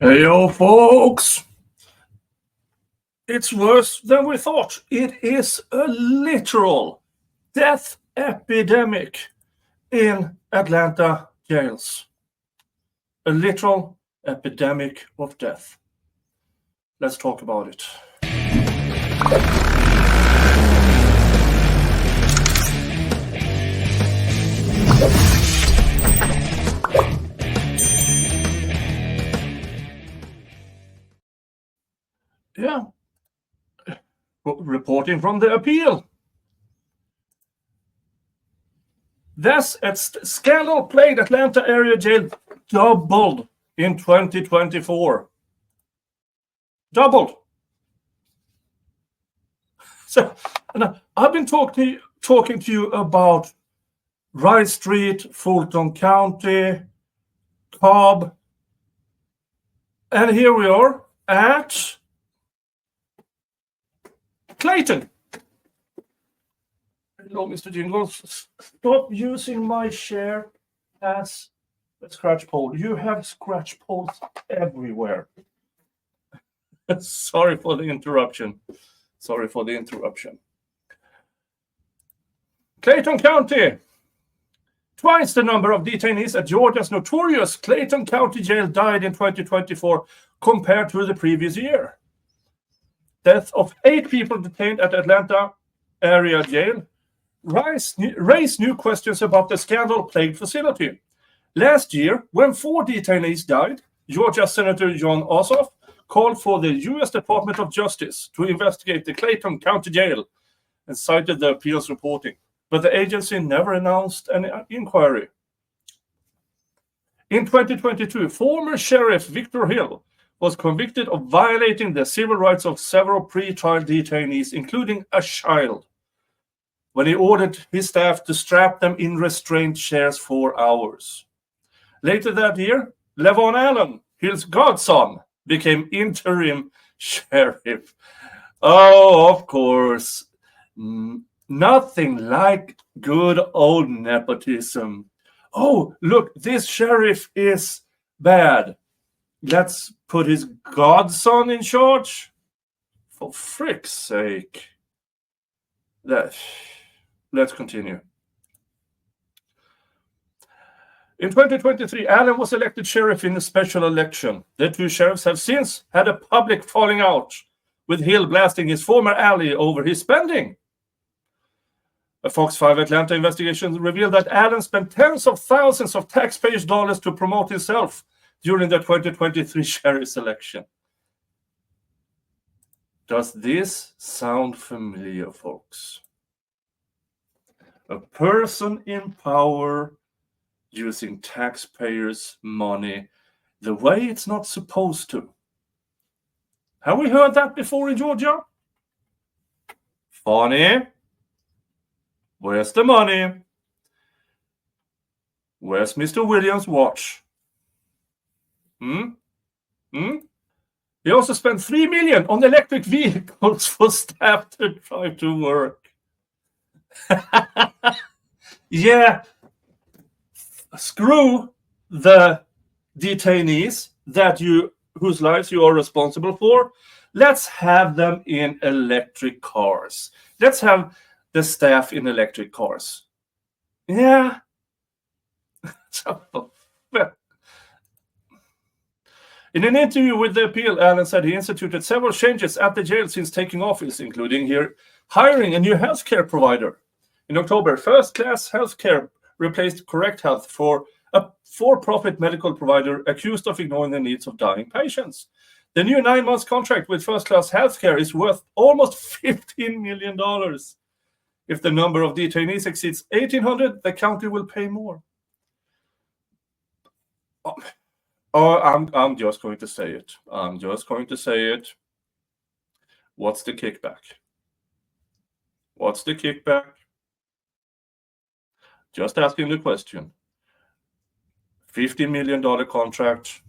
Hey, yo, folks. It's worse than we thought. It is a literal death epidemic in Atlanta jails. A literal epidemic of death. Let's talk about it. Yeah. Reporting from the appeal. This scandal-plagued Atlanta area jail doubled in 2024. Doubled. So, I've been talking to you about Rice Street, Fulton County, Cobb, and here we are at Clayton. Hello, Mr. Jingles. Stop using my share as a scratch pole. You have scratch poles everywhere. Sorry for the interruption. Clayton County. Twice the number of detainees at Georgia's notorious Clayton County jail died in 2024 compared to the previous year. Death of 8 people detained at Atlanta area jail raised new questions about the scandal-plagued facility. Last year, when 4 detainees died, Georgia Senator Jon Ossoff called for the U.S. Department of Justice to investigate the Clayton County jail and cited the appeals reporting. But the agency never announced an inquiry. In 2022, former Sheriff Victor Hill was convicted of violating the civil rights of several pre-trial detainees, including a child, when he ordered his staff to strap them in restraint chairs for hours. Later that year, Levon Allen, Hill's godson, became interim sheriff. Oh, of course. Nothing like good old nepotism. Oh, look, this sheriff is bad. Let's put his godson in charge? For frick's sake. Let's continue. In 2023, Allen was elected sheriff in a special election. The 2 sheriffs have since had a public falling out, with Hill blasting his former ally over his spending. A Fox 5 Atlanta investigation revealed that Allen spent tens of thousands of taxpayers' dollars to promote himself during the 2023 sheriff's election. Does this sound familiar, folks? A person in power using taxpayers' money the way it's not supposed to. Have we heard that before in Georgia? Funny. Where's the money? Where's Mr. Williams' watch? He also spent $3 million on electric vehicles for staff to drive to work. Yeah. Screw the detainees whose lives you are responsible for. Let's have them in electric cars. Let's have the staff in electric cars. Yeah. In an interview with the appeal, Allen said he instituted several changes at the jail since taking office, including hiring a new healthcare provider. In October, First Class Healthcare replaced Correct Health for a for-profit medical provider accused of ignoring the needs of dying patients. The new 9-month contract with First Class Healthcare is worth almost $15 million. If the number of detainees exceeds 1,800, the county will pay more. I'm just going to say it. What's the kickback? Just asking the question. $50 million contract.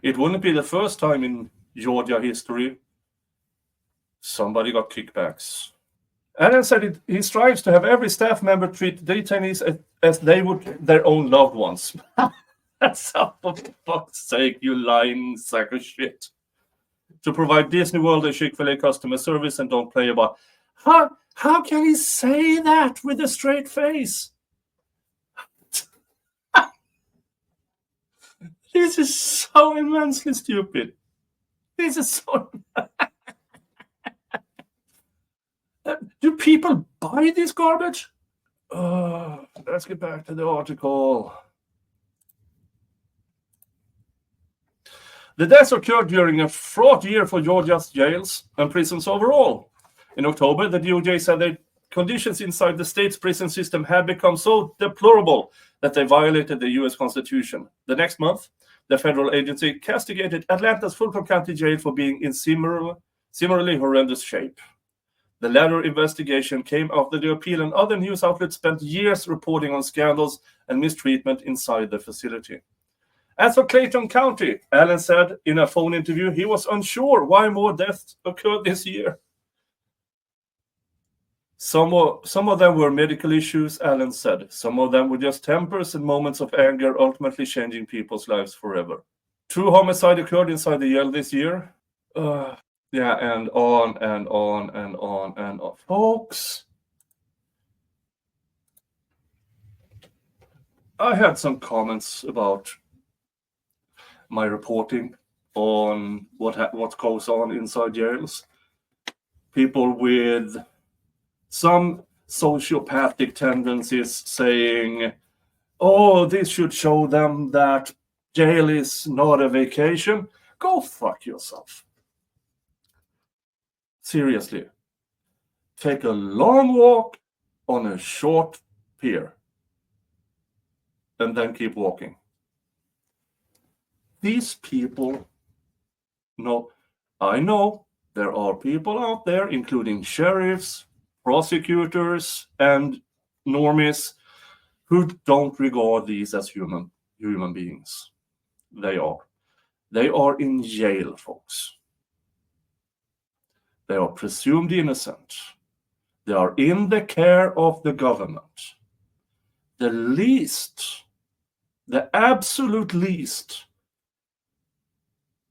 It wouldn't be the first time in Georgia history somebody got kickbacks. Allen said he strives to have every staff member treat detainees as they would their own loved ones. That's up, for fuck's sake, you lying sack of shit. To provide Disney World and Chick-fil-A customer service and don't play about. How can he say that with a straight face? This is so immensely stupid. This is so. Do people buy this garbage? Let's get back to the article. The deaths occurred during a fraught year for Georgia's jails and prisons overall. In October, the DOJ said that conditions inside the state's prison system had become so deplorable that they violated the U.S. Constitution. The next month, the federal agency castigated Atlanta's Fulton County Jail for being in similarly horrendous shape. The latter investigation came after the appeal, and other news outlets spent years reporting on scandals and mistreatment inside the facility. As for Clayton County, Allen said in a phone interview he was unsure why more deaths occurred this year. Some of them were medical issues, Allen said. Some of them were just tempers and moments of anger, ultimately changing people's lives forever. 2 homicides occurred inside the jail this year. Yeah, and on and on and on and on. Folks, I had some comments about my reporting on what goes on inside jails. People with some sociopathic tendencies saying, oh, this should show them that jail is not a vacation. Go fuck yourself. Seriously. Take a long walk on a short pier and then keep walking. These people, I know there are people out there, including sheriffs, prosecutors, and normies, who don't regard these as human beings. They are in jail, folks. They are presumed innocent. They are in the care of the government. The absolute least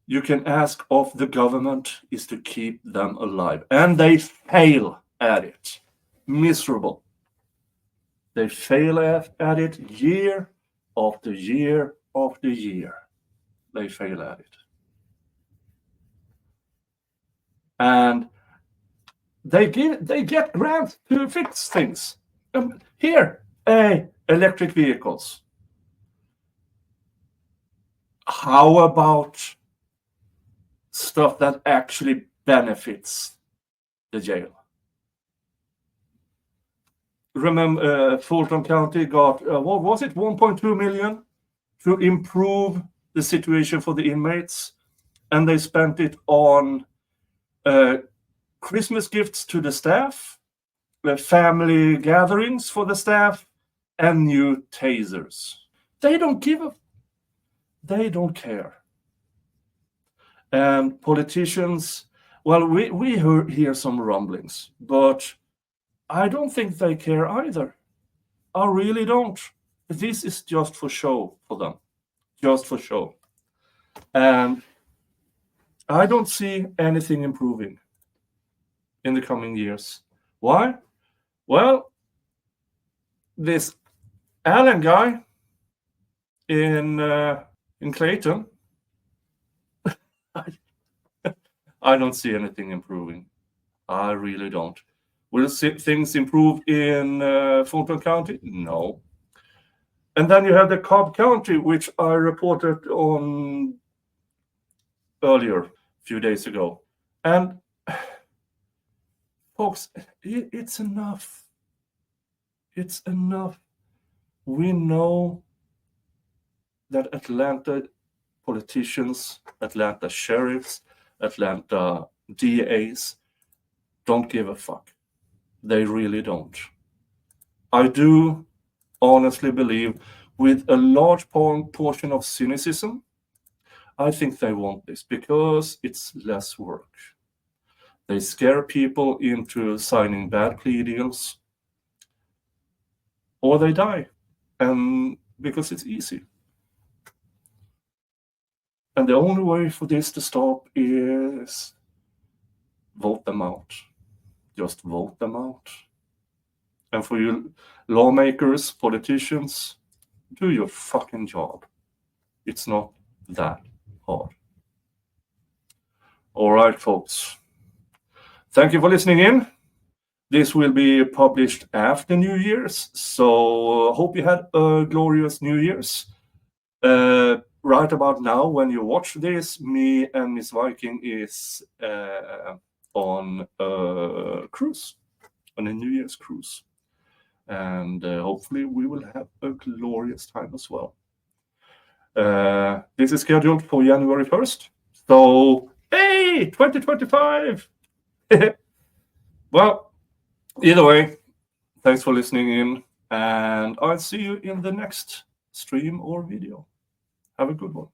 you can ask of the government is to keep them alive. And they fail at it. Miserable. They fail at it year after year after year. They fail at it. And they get grants to fix things. Here, electric vehicles. How about stuff that actually benefits the jail? Remember, Fulton County got, what was it, 1.2 million to improve the situation for the inmates, and they spent it on Christmas gifts to the staff, family gatherings for the staff, and new tasers. They don't care. And politicians, well, we hear some rumblings, but I don't think they care either. I really don't. This is just for show for them. Just for show. And I don't see anything improving in the coming years. Why? Well, this Allen guy in Clayton, I don't see anything improving. I really don't. Will things improve in Fulton County? No. And then you have the Cobb County, which I reported on earlier, a few days ago. And folks, it's enough. It's enough. We know that Atlanta politicians, Atlanta sheriffs, Atlanta DAs don't give a fuck. They really don't. I do honestly believe, with a large portion of cynicism, I think they want this because it's less work. They scare people into signing bad plea deals, or they die, and because it's easy. And the only way for this to stop is vote them out. Just vote them out. And for you lawmakers, politicians, do your fucking job. It's not that hard. All right, folks. Thank you for listening in. This will be published after New Year's, so hope you had a glorious New Year's. Right about now, when you watch this, me and Miss Viking is on a cruise, on a New Year's cruise. And hopefully we will have a glorious time as well. This is scheduled for January 1st. So, hey, 2025! Well, either way, thanks for listening in. And I'll see you in the next stream or video. Have a good one.